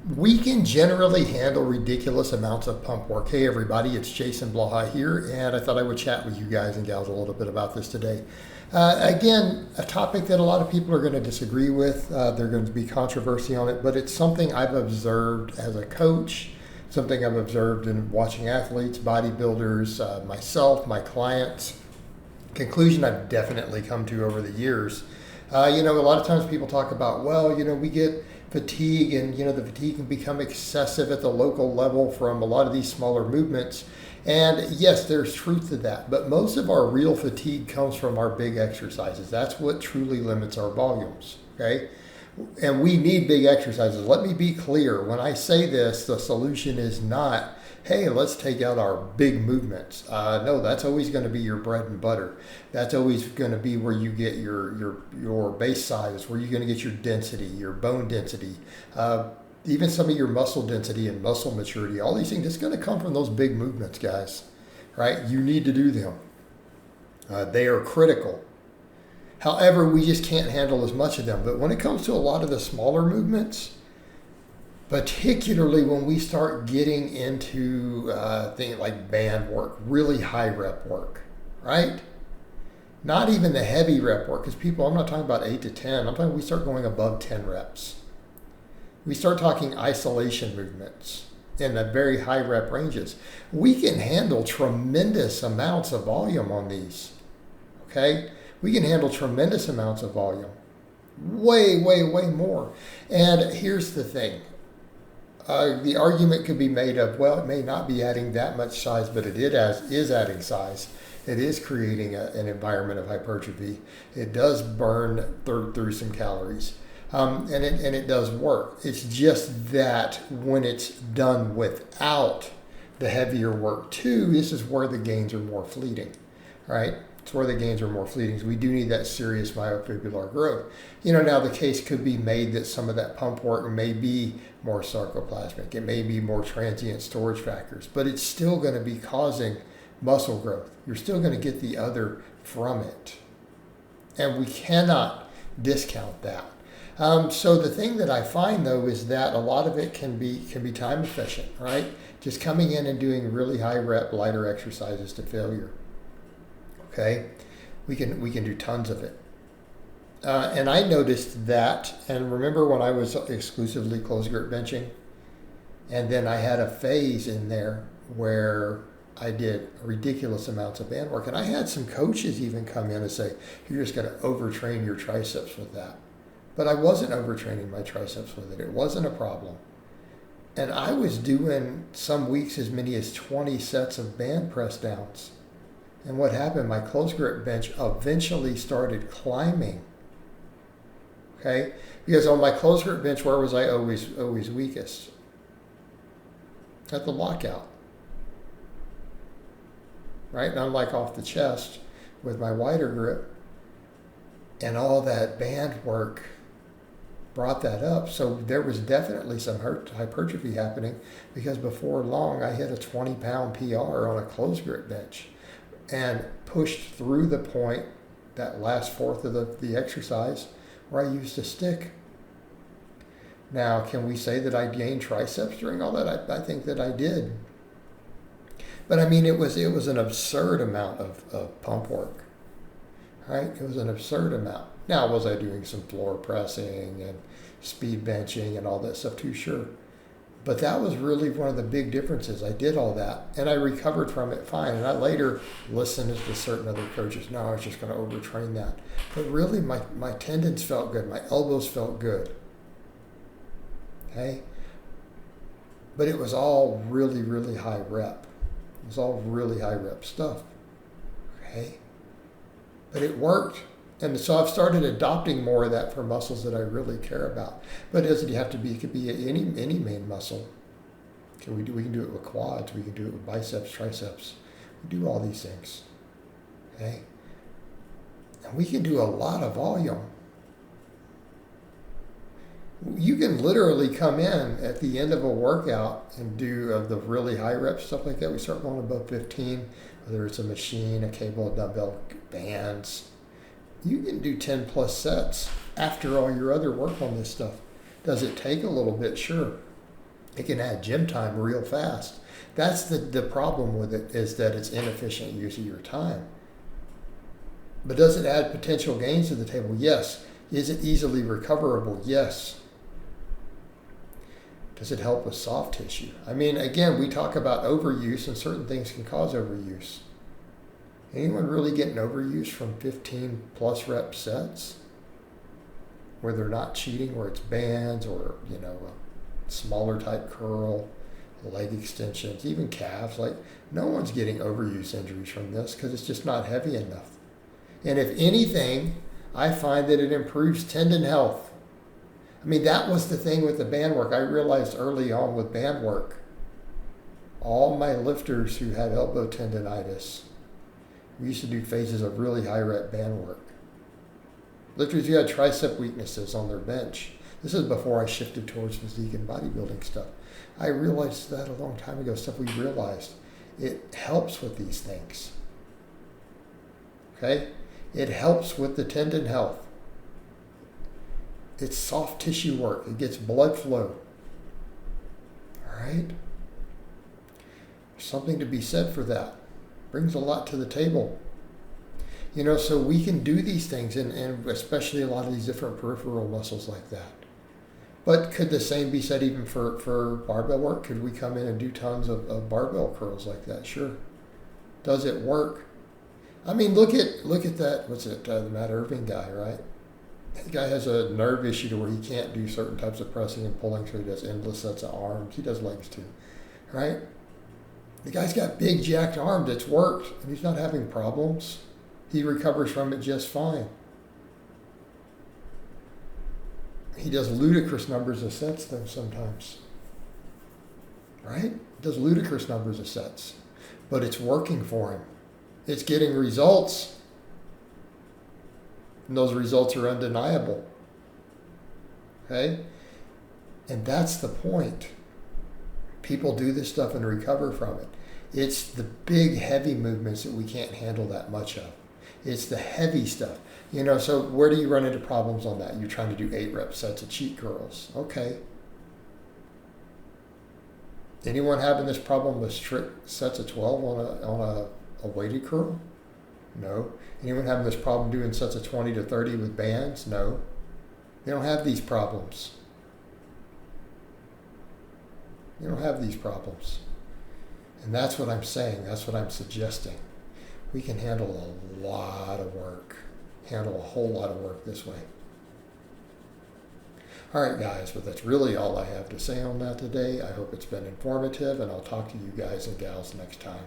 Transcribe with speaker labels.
Speaker 1: We can generally handle ridiculous amounts of pump work. Hey everybody, it's Jason Blaha here, and I thought I would chat with you guys and gals a little bit about this today. Again, a topic that a lot of people are going to disagree with. There's going to be controversy on it, but it's something I've observed as a coach, something I've observed in watching athletes, bodybuilders, myself, my clients. Conclusion I've definitely come to over the years. A lot of times people talk about, we get fatigue, and the fatigue can become excessive at the local level from a lot of these smaller movements. And yes, there's truth to that, but most of our real fatigue comes from our big exercises. That's what truly limits our volumes, okay? And we need big exercises. Let me be clear. When I say this, the solution is not, hey, let's take out our big movements. No, that's always going to be your bread and butter. That's always going to be where you get your base size, where you're going to get your density, your bone density, even some of your muscle density and muscle maturity. All these things, it's going to come from those big movements, guys, right? You need to do them. They are critical. However, we just can't handle as much of them. But when it comes to a lot of the smaller movements, particularly when we start getting into things like band work, really high rep work, right? Not even the heavy rep work, because I'm not talking about 8 to 10. I'm talking we start going above 10 reps. We start talking isolation movements in the very high rep ranges. We can handle tremendous amounts of volume on these, okay? We can handle tremendous amounts of volume. Way, way, way more. And here's the thing. The argument could be made of, it may not be adding that much size, but it is adding size. It is creating an environment of hypertrophy. It does burn through some calories, and it does work. It's just that when it's done without the heavier work too, this is where the gains are more fleeting, right? It's where the gains are more fleeting. So we do need that serious myofibular growth. Now the case could be made that some of that pump work may be more sarcoplasmic. It may be more transient storage factors, but it's still going to be causing muscle growth. You're still going to get the other from it. And we cannot discount that. So the thing that I find though is that a lot of it can be time efficient, right? Just coming in and doing really high rep, lighter exercises to failure. Okay, we can do tons of it. And I noticed that, and remember when I was exclusively closed grip benching, and then I had a phase in there where I did ridiculous amounts of band work, and I had some coaches even come in and say, you're just going to overtrain your triceps with that. But I wasn't overtraining my triceps with it. It wasn't a problem. And I was doing some weeks as many as 20 sets of band press downs. And what happened, my closed grip bench eventually started climbing. Okay? Because on my closed grip bench, where was I always weakest? At the lockout. Right? And I'm like off the chest with my wider grip. And all that band work brought that up. So there was definitely some hypertrophy happening, because before long I hit a 20-pound PR on a closed grip bench and pushed through the point, that last fourth of the exercise, where I used a stick. Now, can we say that I gained triceps during all that? I think that I did. But I mean, it was an absurd amount of pump work, right? It was an absurd amount. Now, was I doing some floor pressing and speed benching and all that stuff too? Sure. But that was really one of the big differences. I did all that, and I recovered from it fine. And I later listened to certain other coaches. No, I was just going to overtrain that. But really, my tendons felt good. My elbows felt good. Okay? But it was all really, really high rep. It was all really high rep stuff. Okay? But it worked. And so I've started adopting more of that for muscles that I really care about. But it doesn't have to be, it could be any main muscle. We can do it with quads, we can do it with biceps, triceps. We do all these things. Okay? And we can do a lot of volume. You can literally come in at the end of a workout and do the really high rep stuff like that. We start going above 15, whether it's a machine, a cable, a dumbbell, bands. You can do 10 plus sets after all your other work on this stuff. Does it take a little bit? Sure. It can add gym time real fast. That's the problem with it, is that it's inefficient use of your time. But does it add potential gains to the table? Yes. Is it easily recoverable? Yes. Does it help with soft tissue? I mean, again, we talk about overuse, and certain things can cause overuse. Anyone really getting overuse from 15 plus rep sets where they're not cheating, where it's bands or, a smaller type curl, leg extensions, even calves? Like, no one's getting overuse injuries from this because it's just not heavy enough. And if anything, I find that it improves tendon health. I mean, that was the thing with the band work. I realized early on with band work, all my lifters who had elbow tendonitis, we used to do phases of really high rep band work. Lifters who had tricep weaknesses on their bench. This is before I shifted towards physique and bodybuilding stuff. I realized that a long time ago, stuff we realized. It helps with these things. Okay? It helps with the tendon health. It's soft tissue work. It gets blood flow. All right? There's something to be said for that. Brings a lot to the table. So we can do these things, and especially a lot of these different peripheral muscles like that. But could the same be said even for barbell work? Could we come in and do tons of barbell curls like that? Sure. Does it work? I mean, look at that. What's it? The Matt Irving guy, right? The guy has a nerve issue to where he can't do certain types of pressing and pulling, so he does endless sets of arms. He does legs too, right? The guy's got big jacked arms. It's worked, and he's not having problems. He recovers from it just fine. He does ludicrous numbers of sets though sometimes, right? Does ludicrous numbers of sets, but it's working for him. It's getting results, and those results are undeniable. Okay? And that's the point. People do this stuff and recover from it. It's the big, heavy movements that we can't handle that much of. It's the heavy stuff. So where do you run into problems on that? You're trying to do 8 rep sets of cheat curls. Okay. Anyone having this problem with strict sets of 12 on a weighted curl? No. Anyone having this problem doing sets of 20 to 30 with bands? No. They don't have these problems. They don't have these problems. And that's what I'm saying. That's what I'm suggesting. We can handle a lot of work. Handle a whole lot of work this way. All right, guys, but that's really all I have to say on that today. I hope it's been informative, and I'll talk to you guys and gals next time.